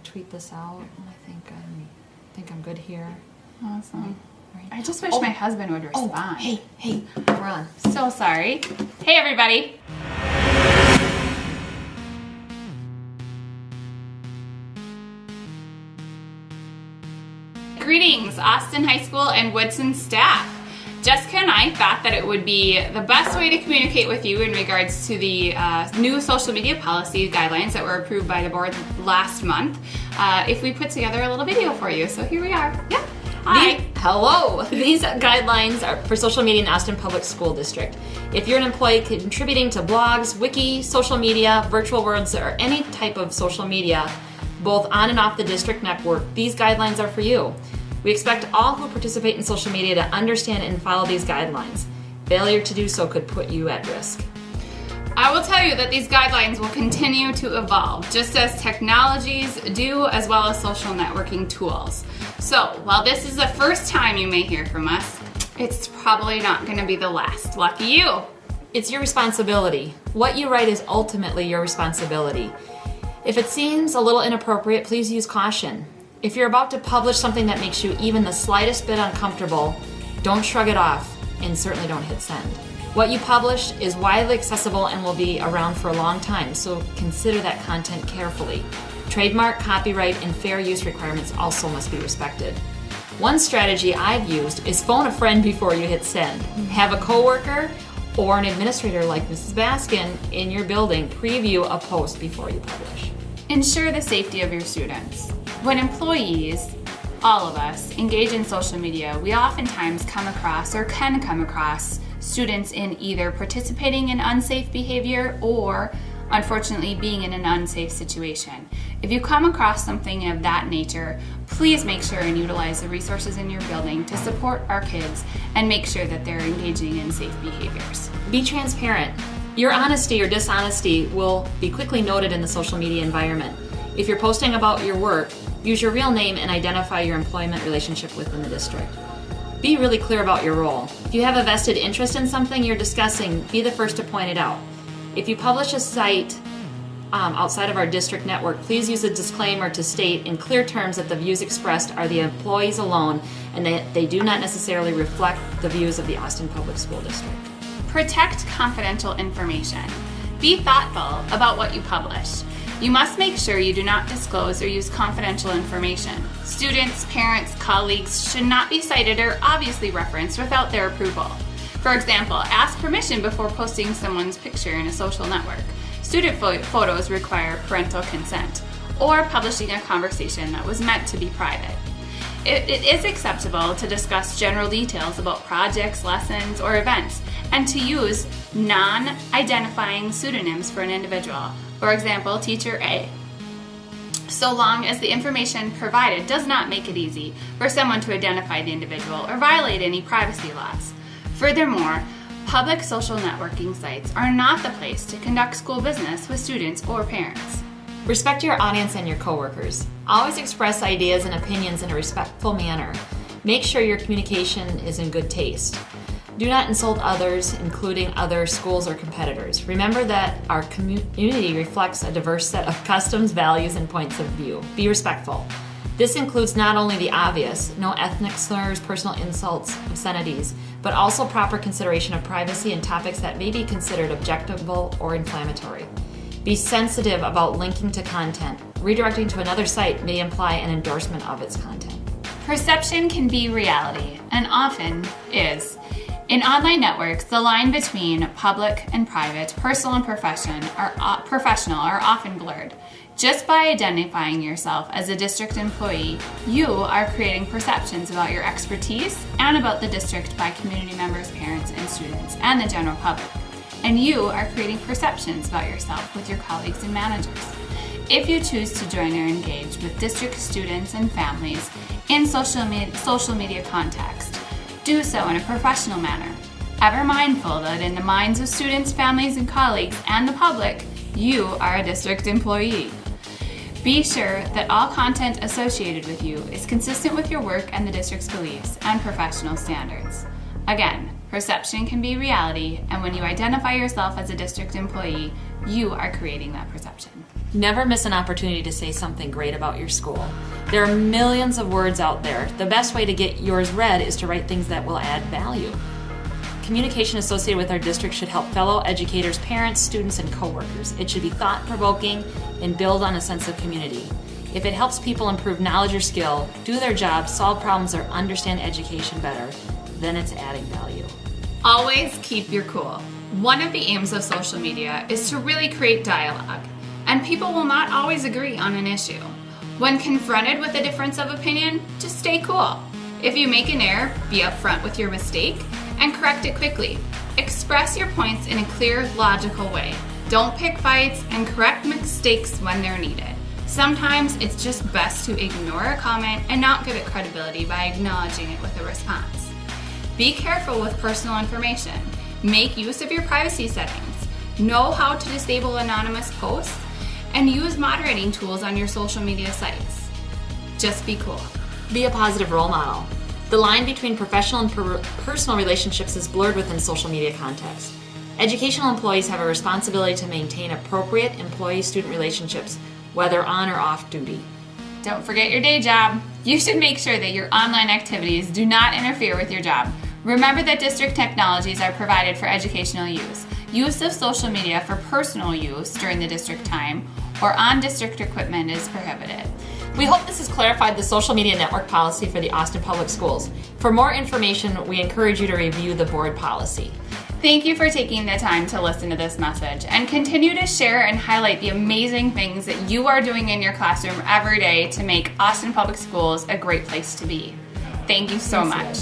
tweet this out, and I think I'm good here. Awesome. Right. I just wish my husband would respond. Oh, hey, we're on. So sorry. Hey, everybody. Greetings, Austin High School and Woodson staff. Jessica and I thought that it would be the best way to communicate with you in regards to the new social media policy guidelines that were approved by the board last month if we put together a little video for you. So here we are. Yeah. Hi. Hello! These guidelines are for social media in Austin Public School District. If you're an employee contributing to blogs, wiki, social media, virtual worlds, or any type of social media, both on and off the district network, these guidelines are for you. We expect all who participate in social media to understand and follow these guidelines. Failure to do so could put you at risk. I will tell you that these guidelines will continue to evolve, just as technologies do, as well as social networking tools. So, while this is the first time you may hear from us, it's probably not going to be the last. Lucky you! It's your responsibility. What you write is ultimately your responsibility. If it seems a little inappropriate, please use caution. If you're about to publish something that makes you even the slightest bit uncomfortable, don't shrug it off, and certainly don't hit send. What you publish is widely accessible and will be around for a long time, so consider that content carefully. Trademark, copyright, and fair use requirements also must be respected. One strategy I've used is phone a friend before you hit send. Have a coworker or an administrator like Mrs. Baskin in your building preview a post before you publish. Ensure the safety of your students. When employees, all of us, engage in social media, we oftentimes can come across students in either participating in unsafe behavior or, unfortunately, being in an unsafe situation. If you come across something of that nature, please make sure and utilize the resources in your building to support our kids and make sure that they're engaging in safe behaviors. Be transparent. Your honesty or dishonesty will be quickly noted in the social media environment. If you're posting about your work, use your real name and identify your employment relationship within the district. Be really clear about your role. If you have a vested interest in something you're discussing, be the first to point it out. If you publish a site outside of our district network, please use a disclaimer to state in clear terms that the views expressed are the employees alone and that they do not necessarily reflect the views of the Austin Public School District. Protect confidential information. Be thoughtful about what you publish. You must make sure you do not disclose or use confidential information. Students, parents, colleagues should not be cited or obviously referenced without their approval. For example, ask permission before posting someone's picture in a social network. Student photos require parental consent, or publishing a conversation that was meant to be private. It is acceptable to discuss general details about projects, lessons, or events, and to use non-identifying pseudonyms for an individual. For example, Teacher A. So long as the information provided does not make it easy for someone to identify the individual or violate any privacy laws. Furthermore, public social networking sites are not the place to conduct school business with students or parents. Respect your audience and your coworkers. Always express ideas and opinions in a respectful manner. Make sure your communication is in good taste. Do not insult others, including other schools or competitors. Remember that our community reflects a diverse set of customs, values, and points of view. Be respectful. This includes not only the obvious, no ethnic slurs, personal insults, obscenities, but also proper consideration of privacy and topics that may be considered objectionable or inflammatory. Be sensitive about linking to content. Redirecting to another site may imply an endorsement of its content. Perception can be reality, and often is. In online networks, the line between public and private, personal and professional are often blurred. Just by identifying yourself as a district employee, you are creating perceptions about your expertise and about the district by community members, parents, and students, and the general public. And you are creating perceptions about yourself with your colleagues and managers. If you choose to join or engage with district students and families in social media context, do so in a professional manner, ever mindful that in the minds of students, families, and colleagues, and the public, you are a district employee. Be sure that all content associated with you is consistent with your work and the district's beliefs and professional standards. Again, perception can be reality, and when you identify yourself as a district employee, you are creating that perception. Never miss an opportunity to say something great about your school. There are millions of words out there. The best way to get yours read is to write things that will add value. Communication associated with our district should help fellow educators, parents, students, and coworkers. It should be thought-provoking and build on a sense of community. If it helps people improve knowledge or skill, do their job, solve problems, or understand education better, then it's adding value. Always keep your cool. One of the aims of social media is to really create dialogue, and people will not always agree on an issue. When confronted with a difference of opinion, just stay cool. If you make an error, be upfront with your mistake and correct it quickly. Express your points in a clear, logical way. Don't pick fights and correct mistakes when they're needed. Sometimes it's just best to ignore a comment and not give it credibility by acknowledging it with a response. Be careful with personal information. Make use of your privacy settings. Know how to disable anonymous posts and use moderating tools on your social media sites. Just be cool. Be a positive role model. The line between professional and personal relationships is blurred within social media context. Educational employees have a responsibility to maintain appropriate employee-student relationships, whether on or off duty. Don't forget your day job. You should make sure that your online activities do not interfere with your job. Remember that district technologies are provided for educational use. Use of social media for personal use during the district time or on district equipment is prohibited. We hope this has clarified the social media network policy for the Austin Public Schools. For more information, we encourage you to review the board policy. Thank you for taking the time to listen to this message and continue to share and highlight the amazing things that you are doing in your classroom every day to make Austin Public Schools a great place to be. Thank you so much.